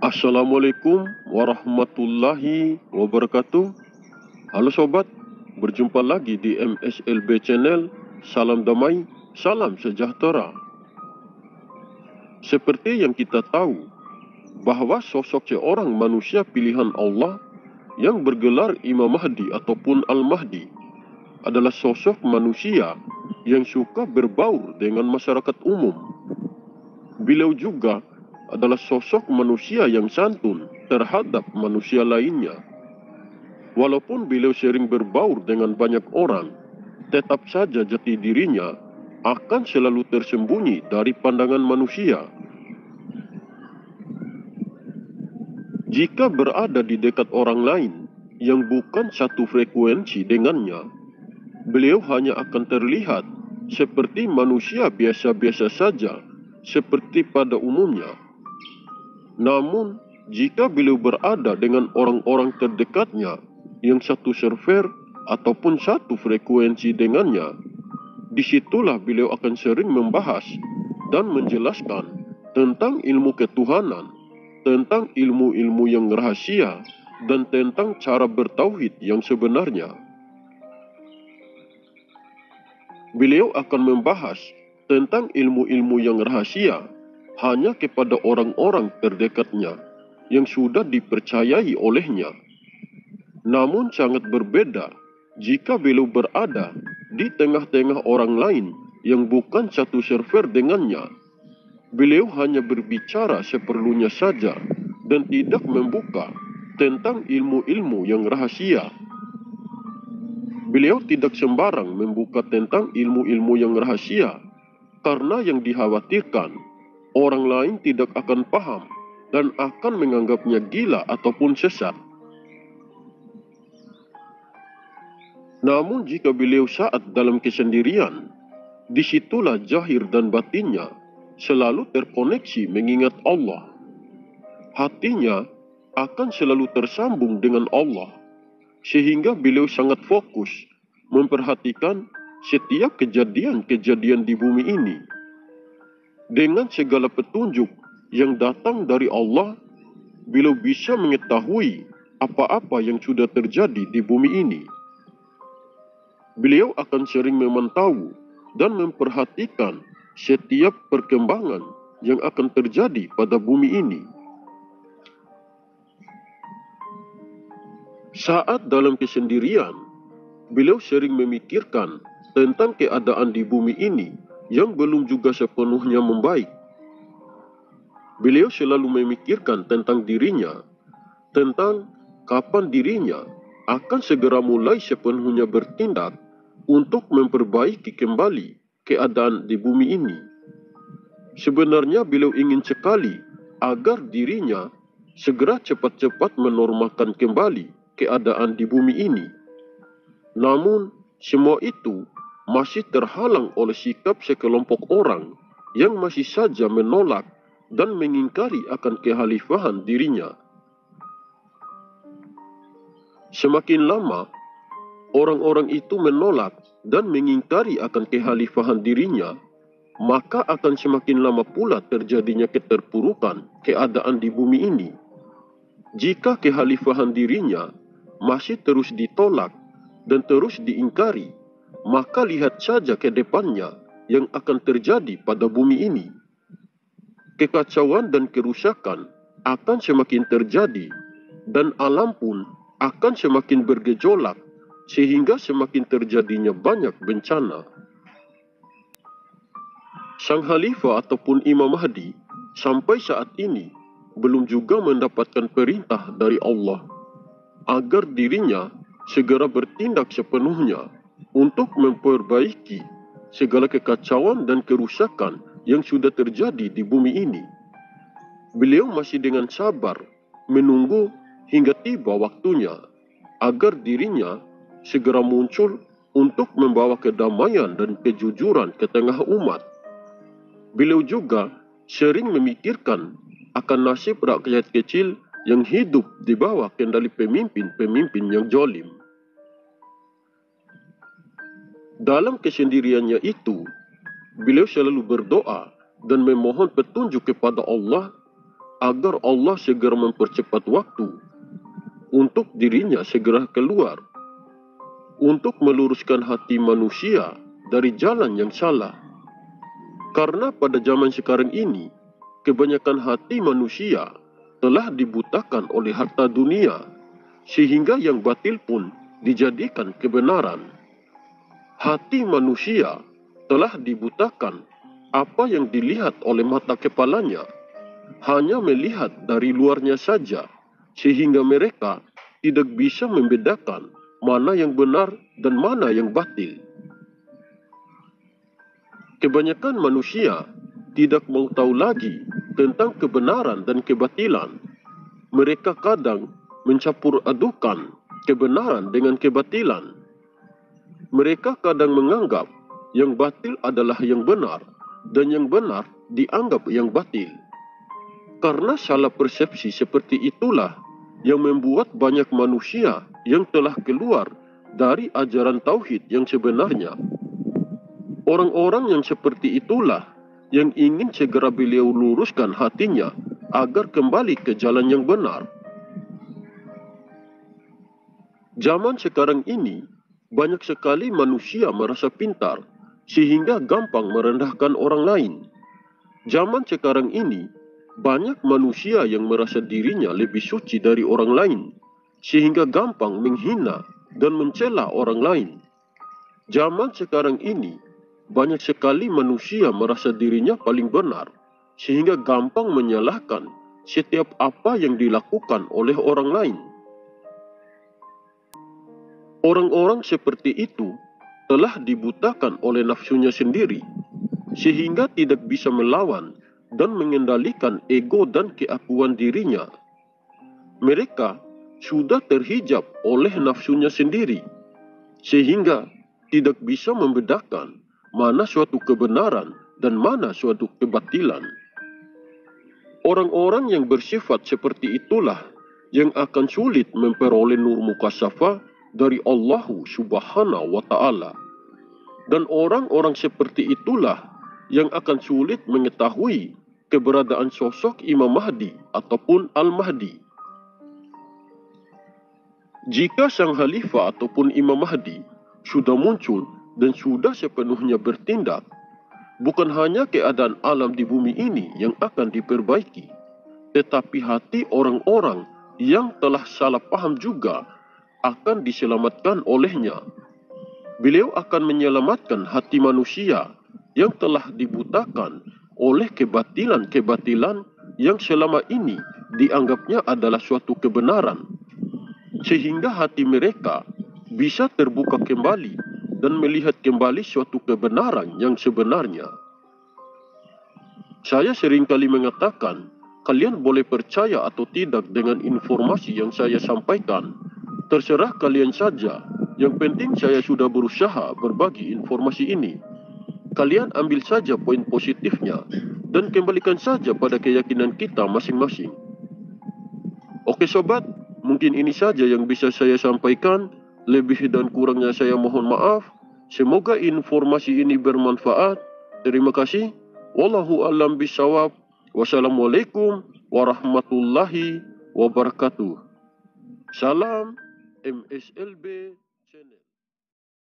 Assalamualaikum warahmatullahi wabarakatuh. Halo sobat, berjumpa lagi di MSLB Channel. Salam damai, salam sejahtera. Seperti yang kita tahu, bahwa sosok seorang manusia pilihan Allah yang bergelar Imam Mahdi ataupun Al-Mahdi adalah sosok manusia yang suka berbaur dengan masyarakat umum. Beliau juga adalah sosok manusia yang santun terhadap manusia lainnya. Walaupun beliau sering berbaur dengan banyak orang, tetap saja jati dirinya akan selalu tersembunyi dari pandangan manusia. Jika berada di dekat orang lain yang bukan satu frekuensi dengannya, beliau hanya akan terlihat seperti manusia biasa-biasa saja, seperti pada umumnya. Namun, jika beliau berada dengan orang-orang terdekatnya yang satu server ataupun satu frekuensi dengannya, disitulah beliau akan sering membahas dan menjelaskan tentang ilmu ketuhanan, tentang ilmu-ilmu yang rahasia, dan tentang cara bertauhid yang sebenarnya. Beliau akan membahas tentang ilmu-ilmu yang rahasia hanya kepada orang-orang terdekatnya yang sudah dipercayai olehnya. Namun sangat berbeda jika beliau berada di tengah-tengah orang lain yang bukan satu server dengannya. Beliau hanya berbicara seperlunya saja dan tidak membuka tentang ilmu-ilmu yang rahasia. Beliau tidak sembarang membuka tentang ilmu-ilmu yang rahasia, karena yang dikhawatirkan orang lain tidak akan paham dan akan menganggapnya gila ataupun sesat. Namun jika beliau saat dalam kesendirian, disitulah zahir dan batinnya selalu terkoneksi mengingat Allah. Hatinya akan selalu tersambung dengan Allah, sehingga beliau sangat fokus memperhatikan setiap kejadian-kejadian di bumi ini. Dengan segala petunjuk yang datang dari Allah, beliau bisa mengetahui apa-apa yang sudah terjadi di bumi ini. Beliau akan sering memantau dan memperhatikan setiap perkembangan yang akan terjadi pada bumi ini. Saat dalam kesendirian, beliau sering memikirkan tentang keadaan di bumi ini yang belum juga sepenuhnya membaik. Beliau selalu memikirkan tentang dirinya, tentang kapan dirinya akan segera mulai sepenuhnya bertindak untuk memperbaiki kembali keadaan di bumi ini. Sebenarnya beliau ingin sekali agar dirinya segera cepat-cepat menormalkan kembali keadaan di bumi ini. Namun, semua itu masih terhalang oleh sikap sekelompok orang yang masih saja menolak dan mengingkari akan kekhalifahan dirinya. Semakin lama, orang-orang itu menolak dan mengingkari akan kekhalifahan dirinya, maka akan semakin lama pula terjadinya keterpurukan keadaan di bumi ini. Jika kekhalifahan dirinya masih terus ditolak dan terus diingkari, maka lihat saja ke depannya yang akan terjadi pada bumi ini. Kekacauan dan kerusakan akan semakin terjadi, dan alam pun akan semakin bergejolak, sehingga semakin terjadinya banyak bencana. Sang Khalifah ataupun Imam Mahdi sampai saat ini belum juga mendapatkan perintah dari Allah agar dirinya segera bertindak sepenuhnya untuk memperbaiki segala kekacauan dan kerusakan yang sudah terjadi di bumi ini. Beliau masih dengan sabar menunggu hingga tiba waktunya agar dirinya segera muncul untuk membawa kedamaian dan kejujuran ke tengah umat. Beliau juga sering memikirkan akan nasib rakyat kecil yang hidup di bawah kendali pemimpin-pemimpin yang zalim. Dalam kesendiriannya itu, beliau selalu berdoa dan memohon petunjuk kepada Allah agar Allah segera mempercepat waktu untuk dirinya segera keluar, untuk meluruskan hati manusia dari jalan yang salah. Karena pada zaman sekarang ini, kebanyakan hati manusia telah dibutakan oleh harta dunia, sehingga yang batil pun dijadikan kebenaran. Hati manusia telah dibutakan, apa yang dilihat oleh mata kepalanya hanya melihat dari luarnya saja, sehingga mereka tidak bisa membedakan mana yang benar dan mana yang batil. Kebanyakan manusia tidak mau tahu lagi tentang kebenaran dan kebatilan. Mereka kadang mencampur adukan kebenaran dengan kebatilan. Mereka kadang menganggap yang batil adalah yang benar dan yang benar dianggap yang batil. Karena salah persepsi seperti itulah yang membuat banyak manusia yang telah keluar dari ajaran tauhid yang sebenarnya. Orang-orang yang seperti itulah yang ingin segera beliau luruskan hatinya agar kembali ke jalan yang benar. Zaman sekarang ini, banyak sekali manusia merasa pintar sehingga gampang merendahkan orang lain. Zaman sekarang ini, banyak manusia yang merasa dirinya lebih suci dari orang lain, sehingga gampang menghina dan mencela orang lain. Zaman sekarang ini, banyak sekali manusia merasa dirinya paling benar, sehingga gampang menyalahkan setiap apa yang dilakukan oleh orang lain. Orang-orang seperti itu telah dibutakan oleh nafsunya sendiri, sehingga tidak bisa melawan dan mengendalikan ego dan keakuan dirinya. Mereka sudah terhijab oleh nafsunya sendiri, sehingga tidak bisa membedakan mana suatu kebenaran dan mana suatu kebatilan. Orang-orang yang bersifat seperti itulah yang akan sulit memperoleh nur mukasyafah dari Allah Subhanahu wa Ta'ala. Dan orang-orang seperti itulah yang akan sulit mengetahui keberadaan sosok Imam Mahdi ataupun Al-Mahdi. Jika sang Khalifah ataupun Imam Mahdi sudah muncul dan sudah sepenuhnya bertindak, bukan hanya keadaan alam di bumi ini yang akan diperbaiki, tetapi hati orang-orang yang telah salah paham juga akan diselamatkan olehnya. Beliau akan menyelamatkan hati manusia yang telah dibutakan oleh kebatilan-kebatilan yang selama ini dianggapnya adalah suatu kebenaran, sehingga hati mereka bisa terbuka kembali dan melihat kembali suatu kebenaran yang sebenarnya. Saya seringkali mengatakan, kalian boleh percaya atau tidak dengan informasi yang saya sampaikan. Terserah kalian saja. Yang penting saya sudah berusaha berbagi informasi ini. Kalian ambil saja poin positifnya dan kembalikan saja pada keyakinan kita masing-masing. Oke sobat, mungkin ini saja yang bisa saya sampaikan. Lebih dan kurangnya saya mohon maaf. Semoga informasi ini bermanfaat. Terima kasih. Wallahu a'lam bishawab. Wassalamualaikum warahmatullahi wabarakatuh. Salam MSLB Channel.